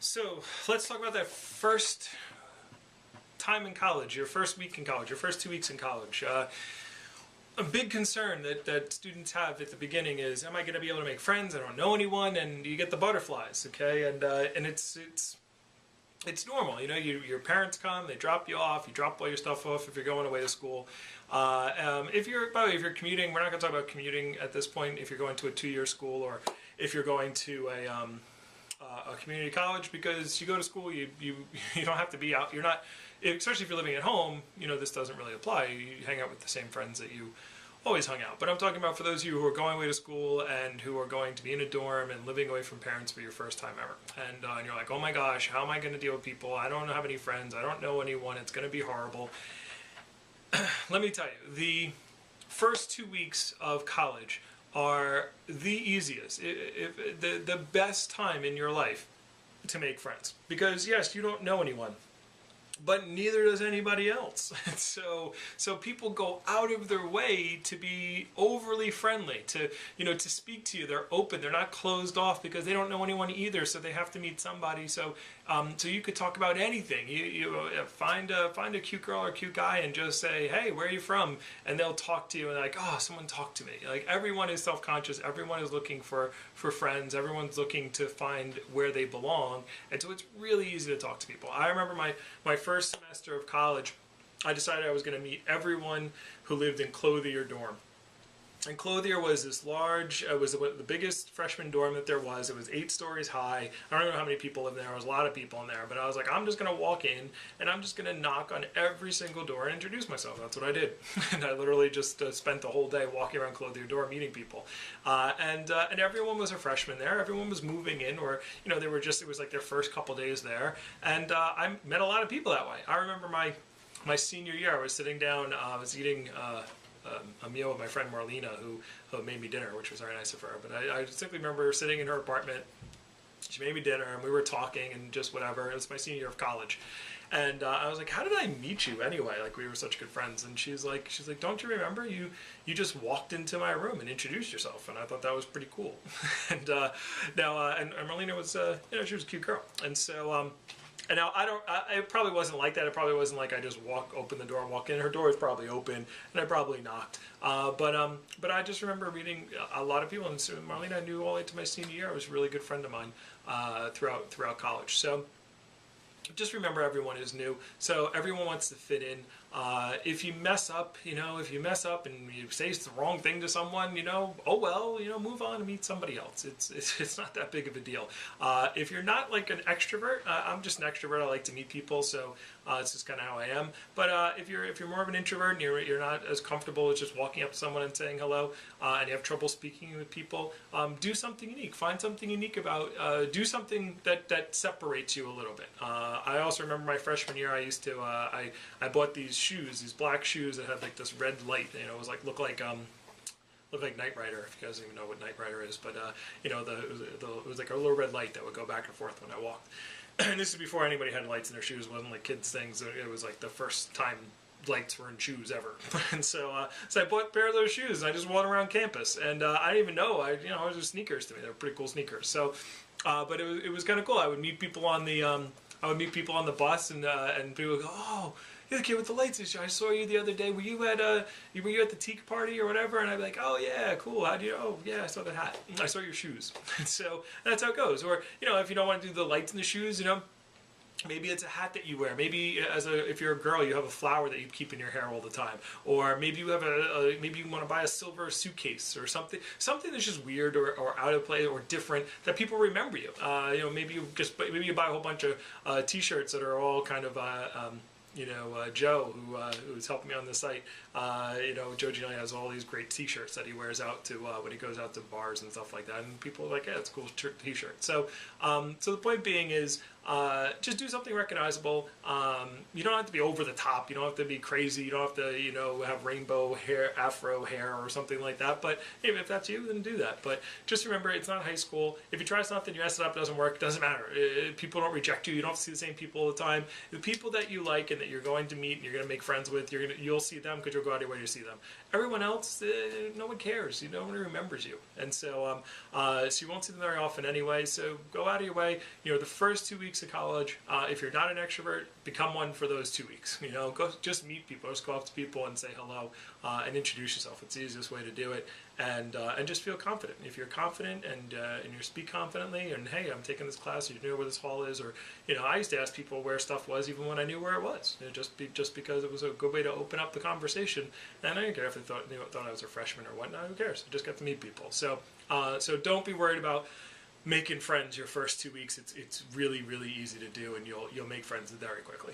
So let's talk about that first time in college, your first week in college, your first 2 weeks in college. A big concern that students have at the beginning is, am I going to be able to make friends? I don't know anyone, and you get the butterflies, okay? And it's normal, you know. Your parents come, they drop you off, you drop all your stuff off if you're going away to school. If you're commuting, we're not going to talk about commuting at this point. If you're going to a 2-year school, or if you're going to a community college, because you go to school, you don't have to be out. You're not, especially if you're living at home. You know, this doesn't really apply. You hang out with the same friends that you always hung out. But I'm talking about for those of you who are going away to school and who are going to be in a dorm and living away from parents for your first time ever. And you're like, oh my gosh, how am I going to deal with people? I don't have any friends. I don't know anyone. It's going to be horrible. Let me tell you, the first 2 weeks of college are the easiest, the best time in your life to make friends. Because yes, you don't know anyone, but neither does anybody else. So people go out of their way to be overly friendly, to speak to you. They're open. They're not closed off because they don't know anyone either. So they have to meet somebody. So you could talk about anything. You find a cute girl or a cute guy and just say, hey, where are you from? And they'll talk to you and like, oh, someone talk to me. Like, everyone is self-conscious. Everyone is looking for friends. Everyone's looking to find where they belong. And so it's really easy to talk to people. I remember my first semester of college, I decided I was going to meet everyone who lived in Clothier dorm. And Clothier was this large, it was the biggest freshman dorm that there was. It was 8 stories high. I don't know how many people lived there. There was a lot of people in there. But I was like, I'm just going to walk in and I'm just going to knock on every single door and introduce myself. That's what I did. And I literally just spent the whole day walking around Clothier dorm meeting people. And everyone was a freshman there. Everyone was moving in, or, it was like their first couple days there. And I met a lot of people that way. I remember my senior year, I was sitting down, I was eating a meal with my friend Marlena, who made me dinner, which was very nice of her. But I simply remember sitting in her apartment. She made me dinner, and we were talking and just whatever. It was my senior year of college. And I was like, how did I meet you anyway? Like, we were such good friends. And she's like, don't you remember? You just walked into my room and introduced yourself. And I thought that was pretty cool. And Marlena was, she was a cute girl. And so, and now it probably wasn't like that. It probably wasn't like I just open the door and walk in. Her door was probably open, and I probably knocked. But I just remember meeting a lot of people, and so Marlena I knew all the way to my senior year. I was a really good friend of mine throughout college. So just remember, everyone is new, so everyone wants to fit in. If you mess up, and you say the wrong thing to someone, oh well, move on and meet somebody else. It's not that big of a deal. If you're not like an extrovert, I'm just an extrovert. I like to meet people, so it's just kind of how I am. But if you're more of an introvert and you're not as comfortable with just walking up to someone and saying hello, and you have trouble speaking with people, do something unique. Find something unique about. Do something that separates you a little bit. I also remember my freshman year, I used to I bought these shoes, these black shoes that had like this red light. It was like looked like Knight Rider, if you guys don't even know what Knight Rider is. But it was like a little red light that would go back and forth when I walked. And this is before anybody had lights in their shoes. It wasn't like kids things. It was like the first time lights were in shoes ever. And so I bought a pair of those shoes and I just walked around campus. And I didn't even know. It was just sneakers to me. They were pretty cool sneakers. So, but it was kind of cool. I would meet people on the bus, and people would go, oh, you're the kid with the lights. I saw you the other day. Were you at the teak party or whatever? And I'd be like, oh yeah, cool. How do you? Oh yeah, I saw that hat. I saw your shoes. And so that's how it goes. Or if you don't want to do the lights in the shoes, maybe it's a hat that you wear. Maybe if you're a girl, you have a flower that you keep in your hair all the time. Or maybe you have maybe you want to buy a silver suitcase or something that's just weird or out of place or different that people remember you. Maybe you buy a whole bunch of T-shirts that are all kind of Joe, who's helping me on the site, Joe Giuliani has all these great T-shirts that he wears out to when he goes out to bars and stuff like that, and people are like, yeah, it's a cool T-shirt. So the point being is, just do something recognizable. You don't have to be over the top. You don't have to be crazy. You don't have to, have rainbow hair, afro hair, or something like that. But hey, if that's you, then do that. But just remember, it's not high school. If you try something, you mess it up, it doesn't work, it doesn't matter. People don't reject you. You don't have to see the same people all the time. The people that you like and that you're going to meet and you're going to make friends with, you'll see them because you'll go out of your way to see them. Everyone else, no one cares. No one remembers you. And so you won't see them very often anyway. So go out of your way. The first 2 weeks weeks of college. If you're not an extrovert, become one for those 2 weeks. You know, go just meet people, just go up to people and say hello and introduce yourself. It's the easiest way to do it, and just feel confident. If you're confident and you speak confidently, and hey, I'm taking this class, you know where this hall is, or you know, I used to ask people where stuff was even when I knew where it was. You know, just because it was a good way to open up the conversation. And I didn't care if they thought I was a freshman or whatnot. Who cares? I just got to meet people. So so don't be worried about making friends your first 2 weeks. It's really, really easy to do, and you'll make friends very quickly.